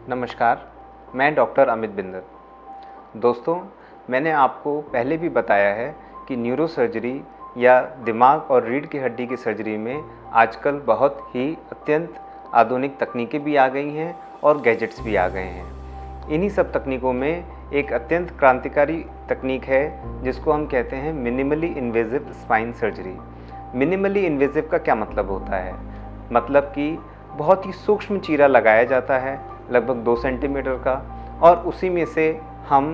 नमस्कार, मैं डॉक्टर अमित बिंदर। दोस्तों, मैंने आपको पहले भी बताया है कि न्यूरो सर्जरी या दिमाग और रीढ़ की हड्डी की सर्जरी में आजकल बहुत ही अत्यंत आधुनिक तकनीकें भी आ गई हैं और गैजेट्स भी आ गए हैं। इन्हीं सब तकनीकों में एक अत्यंत क्रांतिकारी तकनीक है जिसको हम कहते हैं minimally invasive spine surgery. Minimally invasive का क्या मतलब होता है? मतलब कि बहुत ही सूक्ष्म चीरा लगाया जाता है, लगभग 2 सेंटीमीटर का, और उसी में से हम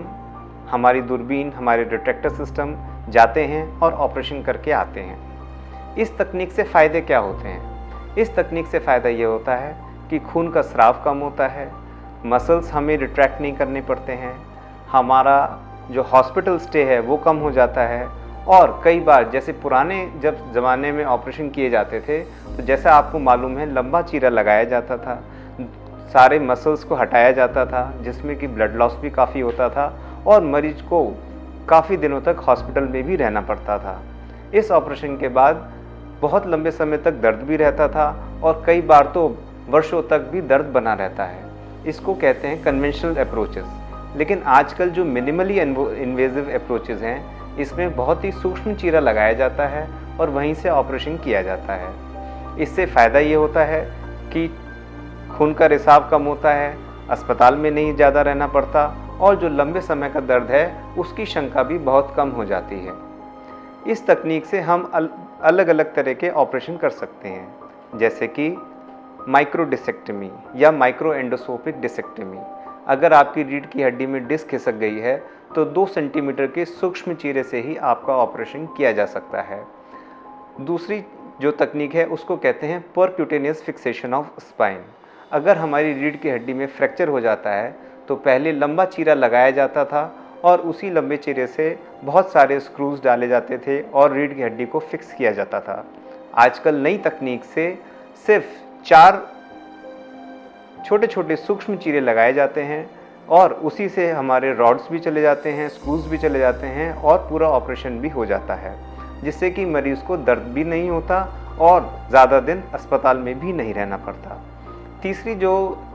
हमारी दूरबीन, हमारे डिटेक्टर सिस्टम जाते हैं और ऑपरेशन करके आते हैं। इस तकनीक से फ़ायदे क्या होते हैं? इस तकनीक से फ़ायदा ये होता है कि खून का स्राव कम होता है, मसल्स हमें रिट्रैक्ट नहीं करने पड़ते हैं, हमारा जो हॉस्पिटल स्टे है वो कम हो जाता है। और कई बार जैसे पुराने जब ज़माने में ऑपरेशन किए जाते थे तो जैसा आपको मालूम है लंबा चीरा लगाया जाता था, सारे मसल्स को हटाया जाता था, जिसमें कि ब्लड लॉस भी काफ़ी होता था और मरीज को काफ़ी दिनों तक हॉस्पिटल में भी रहना पड़ता था। इस ऑपरेशन के बाद बहुत लंबे समय तक दर्द भी रहता था और कई बार तो वर्षों तक भी दर्द बना रहता है। इसको कहते हैं कन्वेंशनल अप्रोचेस। लेकिन आजकल जो मिनिमली इन्वेजिव अप्रोचेस हैं, इसमें बहुत ही सूक्ष्म चीरा लगाया जाता है और वहीं से ऑपरेशन किया जाता है। इससे फ़ायदा ये होता है कि खून का रिसाव कम होता है, अस्पताल में नहीं ज़्यादा रहना पड़ता और जो लंबे समय का दर्द है उसकी शंका भी बहुत कम हो जाती है। इस तकनीक से हम अलग अलग तरह के ऑपरेशन कर सकते हैं, जैसे कि माइक्रो डिसेक्टमी या माइक्रो एंडोस्कोपिक डिसेक्टमी। अगर आपकी रीढ़ की हड्डी में डिस्क खिसक गई है तो 2 सेंटीमीटर के सूक्ष्म चीरे से ही आपका ऑपरेशन किया जा सकता है। दूसरी जो तकनीक है उसको कहते हैं परक्यूटेनियस फिक्सेशन ऑफ स्पाइन। अगर हमारी रीढ़ की हड्डी में फ्रैक्चर हो जाता है तो पहले लंबा चीरा लगाया जाता था और उसी लंबे चीरे से बहुत सारे स्क्रूज डाले जाते थे और रीढ़ की हड्डी को फिक्स किया जाता था। आजकल नई तकनीक से सिर्फ 4 छोटे छोटे सूक्ष्म चीरे लगाए जाते हैं और उसी से हमारे रॉड्स भी चले जाते हैं, स्क्रूज भी चले जाते हैं और पूरा ऑपरेशन भी हो जाता है, जिससे कि मरीज़ को दर्द भी नहीं होता और ज़्यादा दिन अस्पताल में भी नहीं रहना पड़ता। तीसरी जो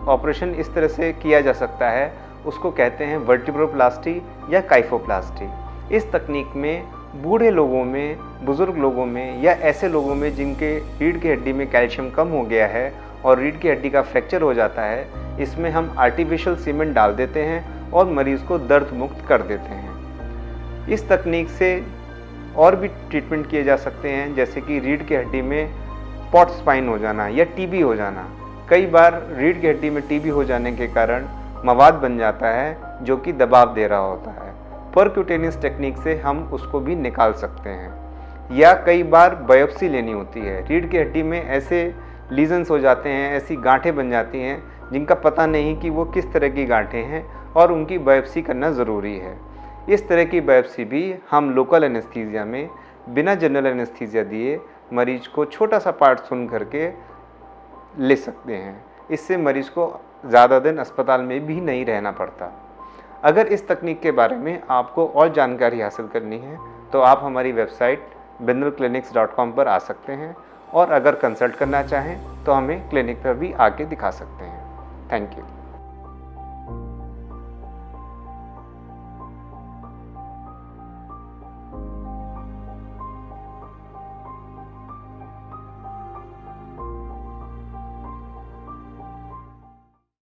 ऑपरेशन इस तरह से किया जा सकता है उसको कहते हैं वर्टिब्रोप्लास्टी या काइफोप्लास्टी। इस तकनीक में बूढ़े लोगों में, बुज़ुर्ग लोगों में या ऐसे लोगों में जिनके रीढ़ की हड्डी में कैल्शियम कम हो गया है और रीढ़ की हड्डी का फ्रैक्चर हो जाता है, इसमें हम आर्टिफिशियल सीमेंट डाल देते हैं और मरीज़ को दर्द मुक्त कर देते हैं। इस तकनीक से और भी ट्रीटमेंट किए जा सकते हैं, जैसे कि रीढ़ की हड्डी में पॉट स्पाइन हो जाना या टीबी हो जाना। कई बार रीढ़ की हड्डी में टीबी हो जाने के कारण मवाद बन जाता है जो कि दबाव दे रहा होता है। परक्यूटेनियस टेक्निक से हम उसको भी निकाल सकते हैं। या कई बार बायोप्सी लेनी होती है। रीढ़ की हड्डी में ऐसे लीजन्स हो जाते हैं, ऐसी गांठें बन जाती हैं जिनका पता नहीं कि वो किस तरह की गांठें हैं और उनकी बायोप्सी करना ज़रूरी है। इस तरह की बायोप्सी भी हम लोकल एनेस्थीसिया में बिना जनरल एनेस्थीसिया दिए मरीज को छोटा सा पार्ट सुन करके ले सकते हैं। इससे मरीज़ को ज़्यादा दिन अस्पताल में भी नहीं रहना पड़ता। अगर इस तकनीक के बारे में आपको और जानकारी हासिल करनी है तो आप हमारी वेबसाइट bindelclinics.com पर आ सकते हैं और अगर कंसल्ट करना चाहें तो हमें क्लिनिक पर भी आके दिखा सकते हैं। Thank you.